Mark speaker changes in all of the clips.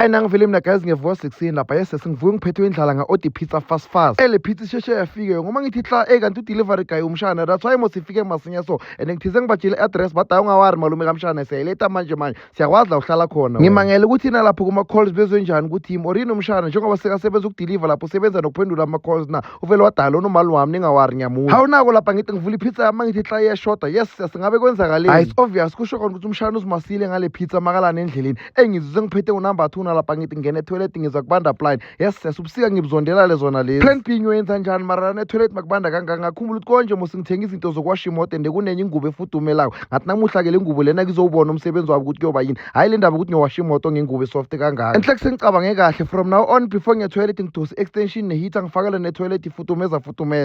Speaker 1: Ayinangivele mina guys ngevuka 16 lapha sesivuke ngiphethwe indlala nga-Odi Pizza fast. Le pizza isheshe yafike ngoba ngithi hla kanti u-delivery guy umshana that's why mos ifike masinya so and ngithize ngibatshele i-address bathi ungawari malume kamshana siyayiletha manje siyakwazi la uhlala khona. Ngimangele ukuthi na lapho kuma-calls bezwe njani ukuthi yimi orini umshana njengoba sekasebenza ukudeliver lapho usebenza nokuphendula ama-calls na uvele wadala unomali wami ningawari ngiyamuza. Hawunako lapha ngithi ngivula ipizza yami ngithi hla iyashoda yes singabe kwenzakaleni. Hayi it's obvious kusho khona ukuthi umshana uzimasile ngale pizza makalana endleleni engizwe ngiphethe unumber 2 lapha ngithi ngene toilet ngiza kubanda plan yes ubusika ngibuzondela lezona lezi plan B ngiyenza njani mara ne toilet makubanda kangaka ngakhumbula ukuthi konje mos ngithenga izinto zokwasha imoto ende kunenye ingubo efudumelako ngathi namuhla ke le ngubo lena ngizowubona umsebenzi wabo ukuthi kuyoba yini hayi le ndaba ukuthi ngiyowasha imoto ngengubo soft kangaka enhle sengicabange kahle from now on before ngiye toilet ngidose extension neheater ngifakele ne toilet ifutumeza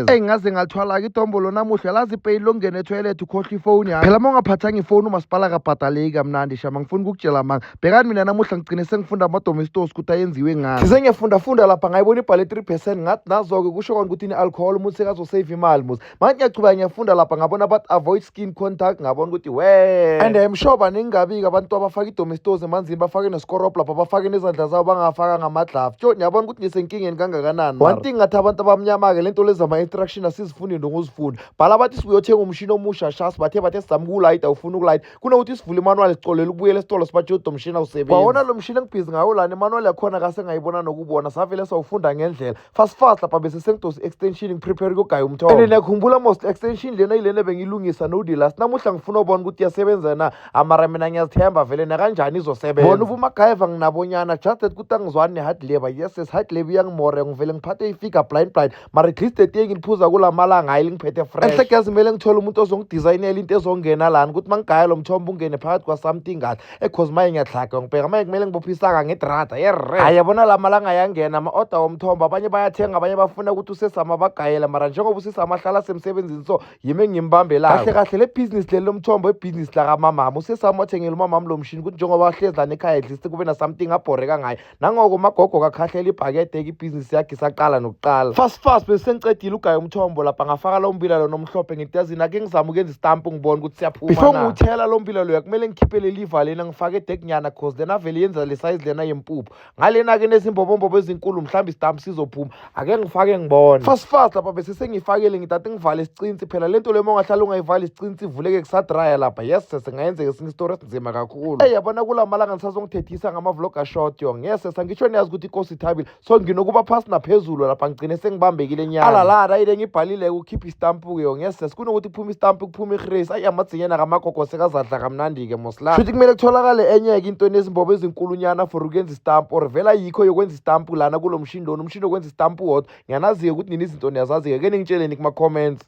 Speaker 1: engaze ngathwala ke itombolo namuhla lazi pay longene toilet ukhohle ifone yakho phela mongaphathanga ifone umasipala kabhadaleki kamnandi shama ngifuna ukukutshela manga bekani mina namuhla ngigcine sengifunda ama-domestos ukuthi ayenziwe ngani size ngiyafunda lapha ngayibona ibhale 3% ngathi nazo-ke kusho kona ukuthi i-alcohol umuntu sekazosave imali muzi manje ngiyachubeka ngiyafunda lapha ngabona bathi avoid skin contact ngabona ukuthi we and I'm sure baningi-ke abantu abafaka i-domestos emanzini bafake nesikoropo lapha bafake nezandla zabo bangafaka ngamadlavu tjo ngiyabona ukuthi ngisenkingeni kangakanani one thing ngathi abantu abamnyama-ke le nto lezi ama-instruction asizifundi nokuzifunda bhala bathi sibuyothenga umshini omusha shas bathe sizama ukuwulayita ufuna ukulayita kunokuthi sivule imanual sicolele ukubuyela esitolo sibatshe ukuthi umshini awusebenzi wawona lo mshini engibhizi ngawo lana imanual yakhona kase ngayibona nokubona savele sawufunda ngendlela fast lapha bese sengidosi extension ngiprepare ukugaya umthombo and ngiyakhumbula most extension lena yilena bengilungisa no dealers namuhla ngifuna ubona ukuthi iyasebenza na amara mina ngiyazithemba vele nakanjani izosebenza bona uvuma MacGyver nginabonyana just that ukuthi angizwani ne-hard labor yes hard labor iyangimore ngivele ngiphathe ifika blind mara at least etiye ngiliphuza kula malanga hayi ngiphethe fresh enhle kazi kumele ngithole umuntu ozongidesignela into ezongena lana ukuthi mangigaya lo mthombo ungene phakathi kwa something ngathi because maye ngiyahlaga ngibheka maye kumele ngibophisaka ngedrata yerre hayi yabona la malanga yangena ama-order womthombo abanye bayathenga abanye bafuna ukuthi usesama bagayela mara njengoba usesama hlala semsebenzini so yime ngimbambelako kahle le business leli lomthombo ibhizinisi lakamamama usesama wathengela umamami lo mshini ukuthi njengoba ahlezi lana ekhaya at least kube na something abhoreka ngayo nangoko magogo kakhahlela ibhakede ibhizinisi yakhe isaqala nokuqala fast bese ngicedile ugaya umthombo lapha ngafaka lo mbila lo nomhlophe ngitazini ake ngizama ukwenza istamp ngibona ukuthi siyaphuma before ngiwuthela lo mbila lo yakumele ngikhiphele liva lena ngifake edekinyana cause lena vele yenza le size lena yempuphu ngalena ke nezimbobombo ezinkulu mhlawumbe istamp sizophuma ake ngifake ngibona fast lapha bese sengifakele ngithathe ngivale isicinsi phela lento le mongahlala ungayivali isicinsi ivuleke kusadraya lapha yes sengayenzeka esinye story esinzima kakhulu yabona kula malanga ngisazongithethisa ngama-vlogger short yes ngitsho niyazi ukuthi inkosi ithabile so nginokuba phasi naphezulu lapha ngigcine sengibambekile nyana alalala ayile ngibhalile ukukhipha istampu-ke yes kunokuthi kuphume istampu kuphume igrace ayi amadzinyana kamagogo sekazadla kamnandi-ke mosla futhi kumele kutholakale enye-ke into nezimbobo ezinkulunyana for ukwenza istampu or vela yikho yokwenza istampu lana kulo mshini lona umshini wokwenza istampu wodwa ngiyanazi-ke ukuthi nini izinto niyazazi-ke ke ningitsheleni kuma-comments